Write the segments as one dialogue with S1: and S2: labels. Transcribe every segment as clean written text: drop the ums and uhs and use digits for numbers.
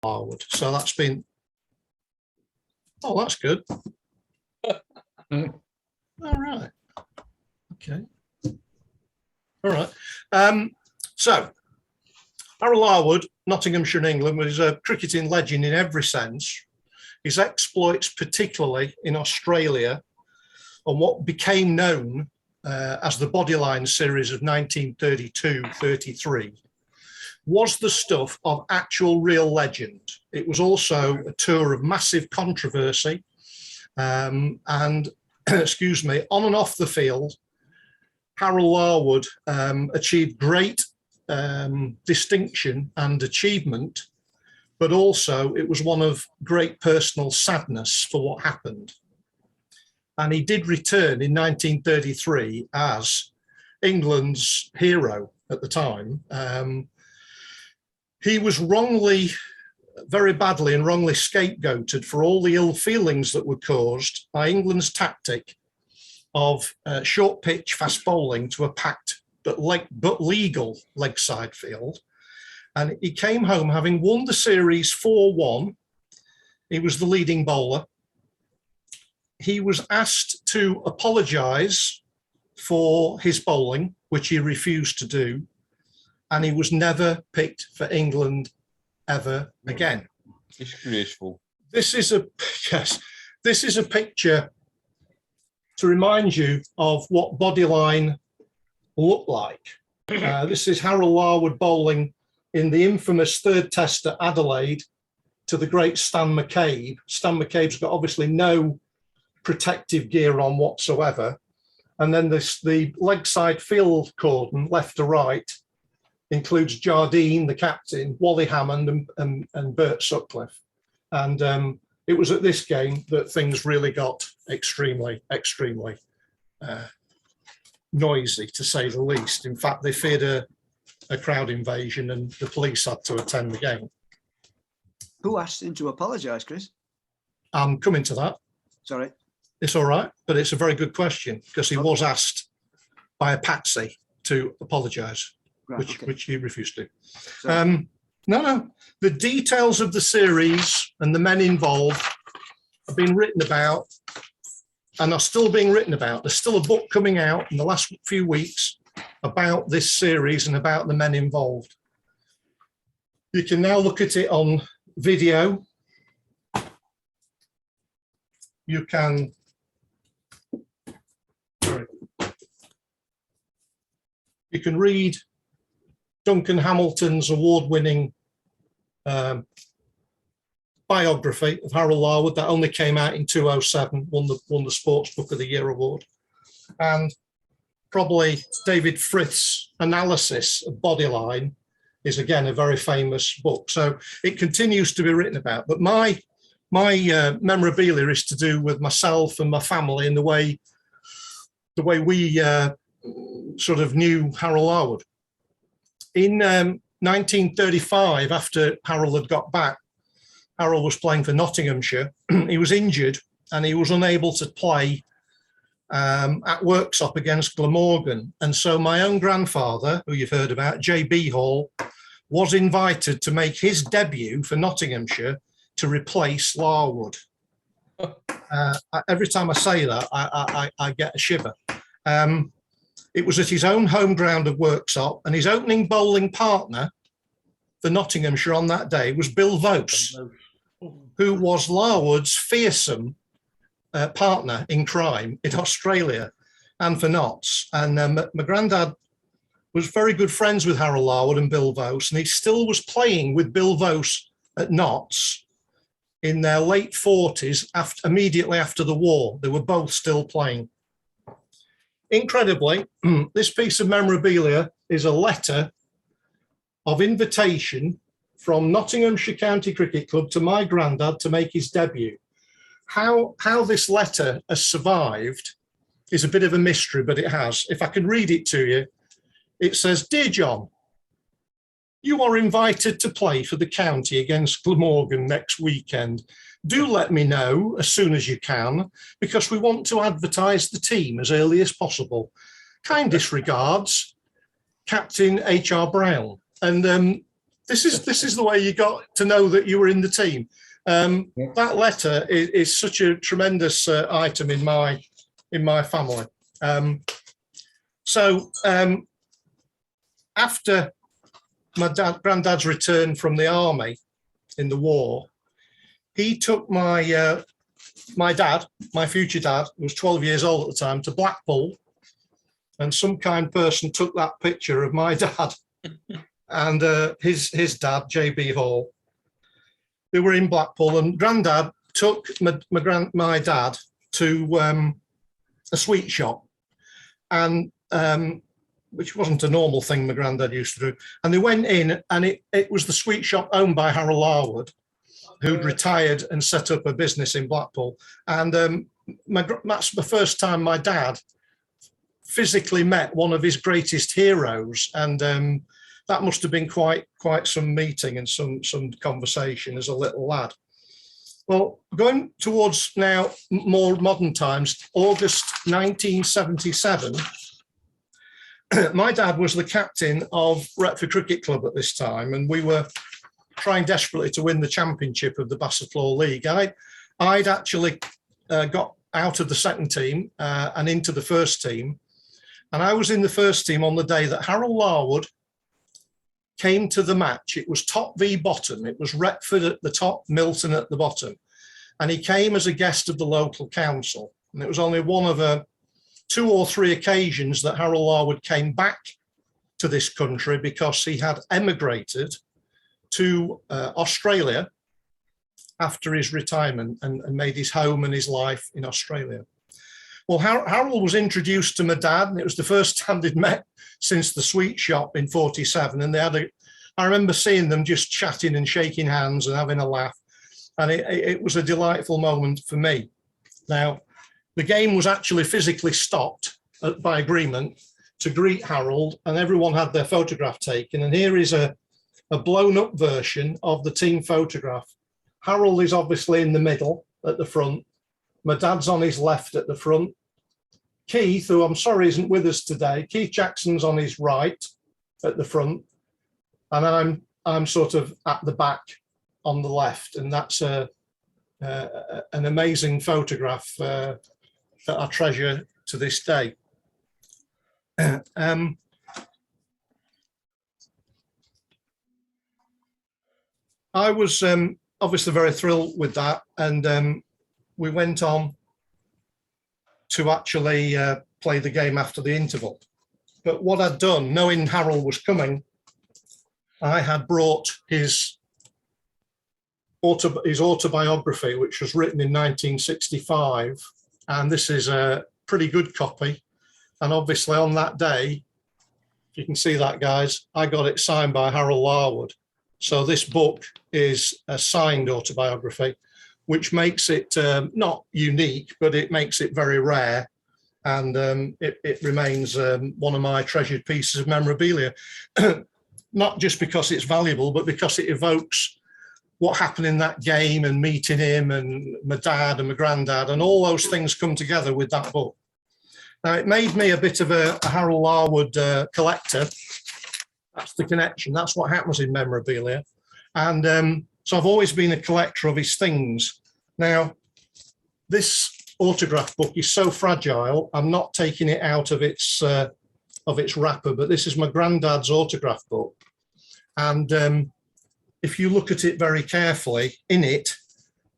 S1: Larwood. So that's been, oh, that's good. All right. Okay. All right. So Harold Larwood, Nottinghamshire in England, was a cricketing legend in every sense. His exploits, particularly in Australia, on what became known as the Bodyline series of 1932-33, was the stuff of actual real legend. It was also a tour of massive controversy and, excuse me, on and off the field, Harold Larwood achieved great distinction and achievement, but also it was one of great personal sadness for what happened. And he did return in 1933 as England's hero at the time. He was wrongly, very badly and wrongly scapegoated for all the ill feelings that were caused by England's tactic of short pitch fast bowling to a packed but legal leg side field. And he came home having won the series 4-1. He was the leading bowler. He was asked to apologise for his bowling, which he refused to do. And he was never picked for England ever again.
S2: Disgraceful.
S1: This is a, yes, this is a picture to remind you of what Bodyline looked like. This is Harold Larwood bowling in the infamous third test at Adelaide to the great Stan McCabe. Stan McCabe's got obviously no protective gear on whatsoever. And then the leg side field cordon, left to right, includes Jardine, the captain, Wally Hammond and Bert Sutcliffe. And it was at this game that things really got extremely noisy, to say the least. In fact, they feared a crowd invasion and the police had to attend the game.
S3: Who asked him to apologise, Chris?
S1: I'm coming to that.
S3: Sorry.
S1: It's all right, but it's a very good question because he was asked by a patsy to apologise, right, which he refused to. No, the details of the series and the men involved have been written about and are still being written about. There's still a book coming out in the last few weeks about this series and about the men involved. You can now look at it on video. You can, you can read Duncan Hamilton's award-winning biography of Harold Larwood that only came out in 2007, won the Sports Book of the Year award. And probably David Frith's analysis of Bodyline is again a very famous book. So it continues to be written about. But my memorabilia is to do with myself and my family and the way we sort of knew Harold Larwood. In 1935, after Harold had got back, Harold was playing for Nottinghamshire. He was injured and he was unable to play at Worksop against Glamorgan. And so my own grandfather, who you've heard about, J.B. Hall, was invited to make his debut for Nottinghamshire to replace Larwood. Every time I say that, I get a shiver. It was at his own home ground of Worksop, and his opening bowling partner for Nottinghamshire on that day was Bill Vose, who was Larwood's fearsome partner in crime in Australia and for Notts. And my granddad was very good friends with Harold Larwood and Bill Vose, and he still was playing with Bill Vose at Notts in their late 40s, immediately after the war. They were both still playing. Incredibly, this piece of memorabilia is a letter of invitation from Nottinghamshire County Cricket Club to my granddad to make his debut. How this letter has survived is a bit of a mystery, but it has. If I can read it to you, it says, "Dear John, you are invited to play for the county against Glamorgan next weekend. Do let me know as soon as you can, because we want to advertise the team as early as possible. Kindest regards, Captain H.R. Brown." And this is the way you got to know that you were in the team. That letter is such a tremendous item in my family. After my granddad's return from the army in the war, he took my dad, my future dad, who was 12 years old at the time, to Blackpool, and some kind person took that picture of my dad and his dad, J.B. Hall. They were in Blackpool, and Grandad took my dad to a sweet shop, and which wasn't a normal thing my granddad used to do. And they went in, and it was the sweet shop owned by Harold Larwood, who'd retired and set up a business in Blackpool. And that's the first time my dad physically met one of his greatest heroes, and that must have been quite some meeting and some conversation as a little lad. Well, going towards now more modern times, August 1977, my dad was the captain of Retford Cricket Club at this time, and we were trying desperately to win the championship of the Bassett-Floor League. I'd actually got out of the second team and into the first team, and I was in the first team on the day that Harold Larwood came to the match. It was top v bottom. It was Retford at the top, Milton at the bottom. And he came as a guest of the local council. And it was only one of 2 or 3 occasions that Harold Larwood came back to this country, because he had emigrated to Australia after his retirement and made his home and his life in Australia. Well, Harold was introduced to my dad, and it was the first time they'd met since the sweet shop in 47. And I remember seeing them just chatting and shaking hands and having a laugh. And it was a delightful moment for me. Now, the game was actually physically stopped by agreement to greet Harold, and everyone had their photograph taken. And here is a blown up version of the team photograph. Harold is obviously in the middle at the front. My dad's on his left at the front. Keith, who I'm sorry isn't with us today, Keith Jackson's on his right at the front, and I'm sort of at the back on the left, and that's an amazing photograph that I treasure to this day. I was obviously very thrilled with that, and we went on to actually play the game after the interval. But what I'd done, knowing Harold was coming, I had brought his autobiography, which was written in 1965, and this is a pretty good copy. And obviously on that day, if you can see that, guys, I got it signed by Harold Larwood. So this book is a signed autobiography, which makes it not unique, but it makes it very rare. And it remains one of my treasured pieces of memorabilia, not just because it's valuable, but because it evokes what happened in that game and meeting him and my dad and my granddad, and all those things come together with that book. Now, it made me a bit of a Harold Larwood collector. That's the connection. That's what happens in memorabilia. And so I've always been a collector of his things. Now, this autograph book is so fragile, I'm not taking it out of its wrapper, but this is my granddad's autograph book. And if you look at it very carefully, in it,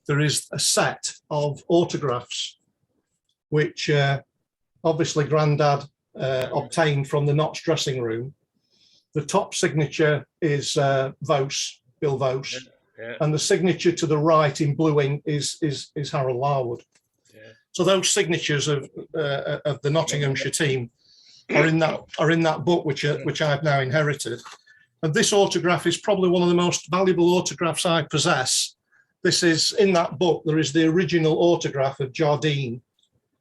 S1: there is a set of autographs, which obviously Grandad obtained from the Notts dressing room. The top signature is Bill Vose, yeah. And the signature to the right in blue ink is Harold Larwood. Yeah. So those signatures of the Nottinghamshire team are in that book, which I've now inherited. And this autograph is probably one of the most valuable autographs I possess. This is in that book. There is the original autograph of Jardine,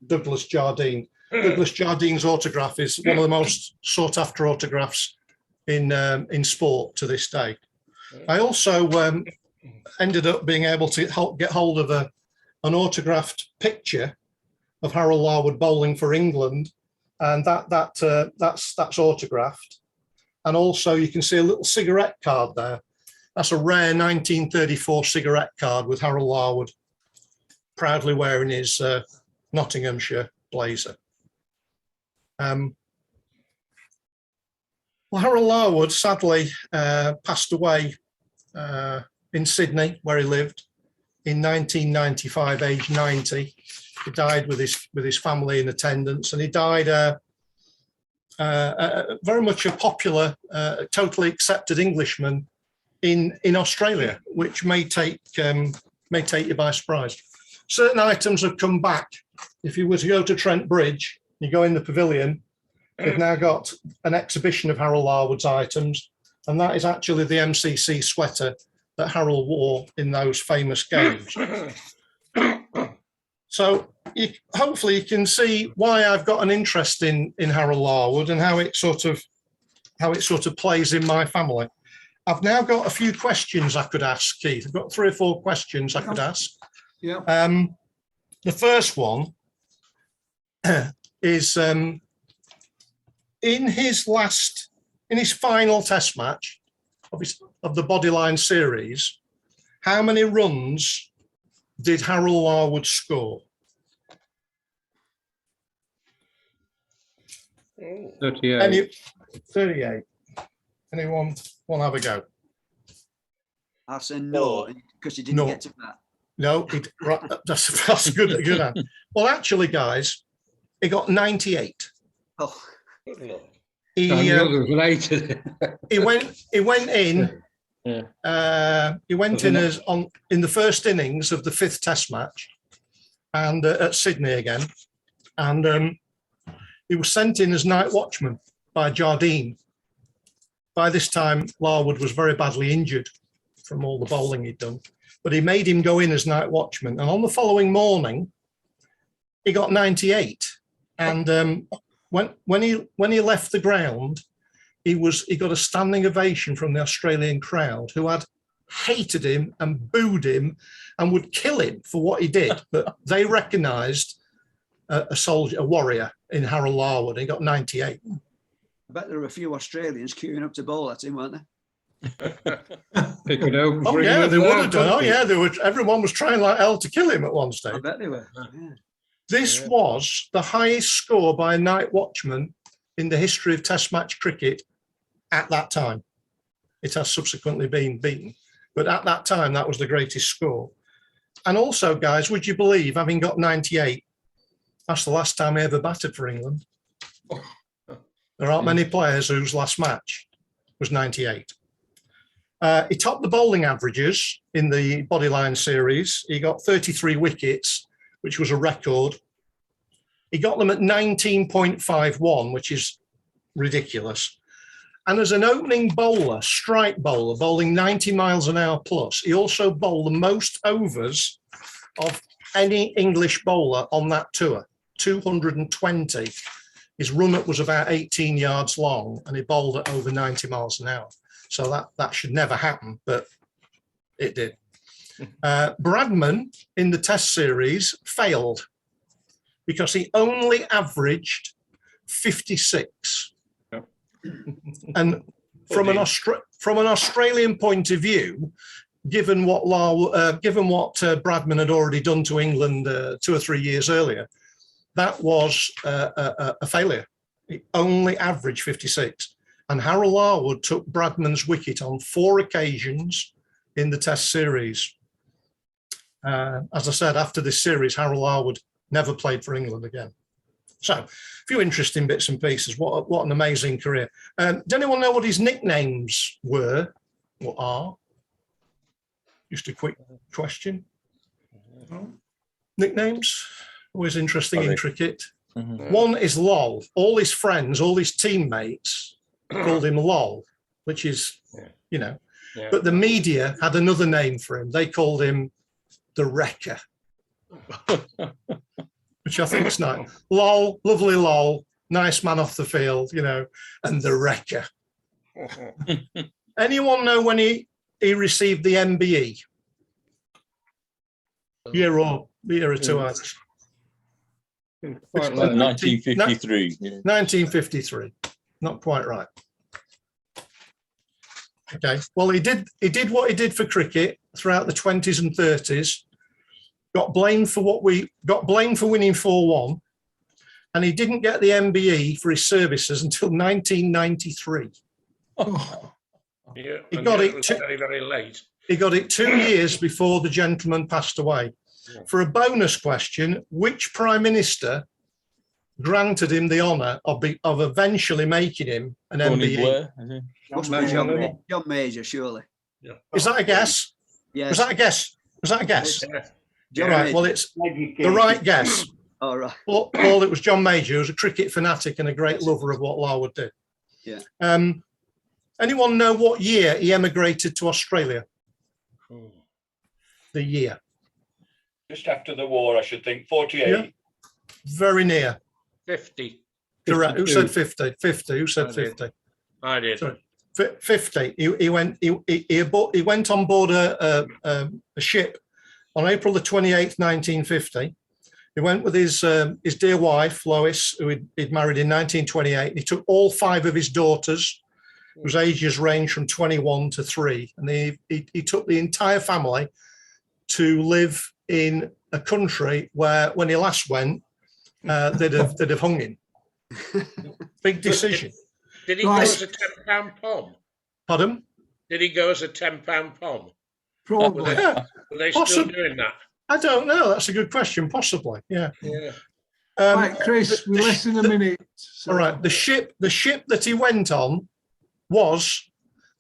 S1: Douglas Jardine. Douglas Jardine's autograph is one of the most sought after autographs in sport to this day. I also ended up being able to get hold of an autographed picture of Harold Larwood bowling for England, and that's autographed. And also you can see a little cigarette card there. That's a rare 1934 cigarette card with Harold Larwood proudly wearing his Nottinghamshire blazer. Well, Harold Larwood sadly passed away in Sydney, where he lived, in 1995, aged 90. He died with his family in attendance, and he died very much a popular, totally accepted Englishman in Australia, which may take you by surprise. Certain items have come back. If you were to go to Trent Bridge, you go in the pavilion, they've now got an exhibition of Harold Larwood's items, and that is actually the MCC sweater that Harold wore in those famous games. So hopefully you can see why I've got an interest in Harold Larwood and how it sort of plays in my family. I've now got a few questions I could ask, Keith. I've got 3 or 4 questions I could ask.
S3: Yeah.
S1: The first one is in his final test match of the Bodyline series, how many runs did Harold Larwood score?
S2: 38.
S1: 38. Anyone want to have a go?
S3: I'll say no, because you didn't
S1: No.
S3: get to that.
S1: No, right, that's a good answer. Well, actually, guys, he got 98.
S3: Oh,
S1: He
S2: The others later.
S1: he went in.
S2: Yeah.
S1: He went in in the first innings of the 5th Test match, and at Sydney again, and he was sent in as night watchman by Jardine. By this time, Larwood was very badly injured from all the bowling he'd done, but he made him go in as night watchman. And on the following morning, he got 98. And when he left the ground, he got a standing ovation from the Australian crowd, who had hated him and booed him and would kill him for what he did. But they recognised a soldier, a warrior in Harold Larwood. He got 98.
S3: I bet there were a few Australians queuing up to bowl at him, weren't there?
S2: They could open
S1: Oh
S2: for
S1: yeah,
S2: him
S1: they
S2: as
S1: would
S2: well,
S1: have done. Oh
S2: couldn't
S1: yeah, everyone was trying like hell to kill him at one
S3: I
S1: stage.
S3: bet they were. Yeah.
S1: This was the highest score by a night watchman in the history of Test match cricket at that time. It has subsequently been beaten, but at that time, that was the greatest score. And also, guys, would you believe, having got 98, that's the last time he ever batted for England. There aren't many players whose last match was 98. He topped the bowling averages in the Bodyline series. He got 33 wickets, which was a record. He got them at 19.51, which is ridiculous. And as an opening bowler, strike bowler, bowling 90 miles an hour plus, he also bowled the most overs of any English bowler on that tour, 220. His run-up was about 18 yards long, and he bowled at over 90 miles an hour. So that should never happen, but it did. Bradman in the Test series failed because he only averaged 56.
S2: Yep.
S1: And from an Australian point of view, given what Bradman had already done to England 2 or 3 years earlier, that was a failure. He only averaged 56. And Harold Larwood took Bradman's wicket on 4 occasions in the Test series. As I said, after this series, Harold Larwood never played for England again. So, a few interesting bits and pieces. What an amazing career. Does anyone know what his nicknames were or are? Just a quick question. Nicknames? Always interesting in cricket.
S4: Mm-hmm.
S1: One is Lol. All his friends, all his teammates called him Lol, which is, but the media had another name for him. They called him the Wrecker, which I think is nice. Lol, lovely Lol, nice man off the field, and the Wrecker. Anyone know when he received the MBE? Year or two out?
S2: Quite low.
S4: 1953.
S1: 1953. Not quite right. Okay. Well, he did what he did for cricket throughout the 20s and 30s. Got blamed for winning 4-1, and he didn't get the MBE for his services until 1993.
S4: Yeah,
S1: He
S4: and
S1: got
S4: yet
S1: it
S4: was
S1: to-
S4: very, very late.
S1: He got it 2 years before the gentleman passed away.
S4: Yeah.
S1: For a bonus question, which Prime Minister granted him the honour of eventually making him an
S5: Tony
S1: MBE?
S5: Blair, is it?
S3: Must
S2: No,
S3: be
S2: no.
S3: John Major, surely.
S1: Is that a guess?
S3: Yes.
S1: Was that a guess? Was that a guess?
S4: Yeah.
S3: John
S1: Right.
S3: Major.
S1: Well, it's the right guess.
S3: All right.
S1: Paul, it was John Major, who was a cricket fanatic and a great lover of what Larwood did.
S3: Yeah.
S1: Anyone know what year he emigrated to Australia?
S4: Hmm.
S1: The year.
S6: Just after the war, I should think. 48.
S1: Yeah. Very near.
S4: 50.
S1: Correct. Who
S2: 52.
S1: said 50? 50. Who said
S4: I did.
S1: 50?
S4: I did.
S1: Sorry. 50. He went on board a ship on April the 28th, 1950. He went with his dear wife, Lois, who he'd married in 1928. He took all 5 of his daughters, whose ages range from 21 to 3. And he took the entire family to live in a country where, when he last went, they'd have hung him. Big decision.
S4: Did he go as a £10 pom?
S1: Pardon?
S4: Did he go as a £10 pom?
S7: Probably.
S1: Yeah,
S4: Were they still
S1: Possibly.
S4: doing that?
S1: I don't know. That's a good question. Possibly. Yeah.
S4: Yeah.
S7: Right, Chris, we're less than a minute. So.
S1: All right. The ship that he went on was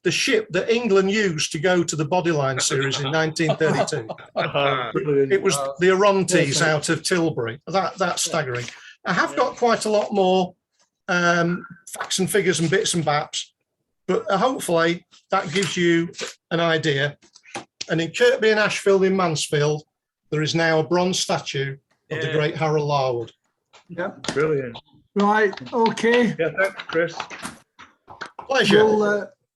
S1: the ship that England used to go to the Bodyline series in 1932.
S7: Brilliant.
S1: It was the Orontes out of Tilbury. That's staggering. I have got quite a lot more facts and figures and bits and baps, but hopefully that gives you an idea. And in Kirkby and Ashfield in Mansfield, there is now a bronze statue of the great Harold Larwood.
S7: Yeah.
S2: Brilliant.
S7: Right. Okay.
S2: Yeah, thanks, Chris.
S1: Pleasure.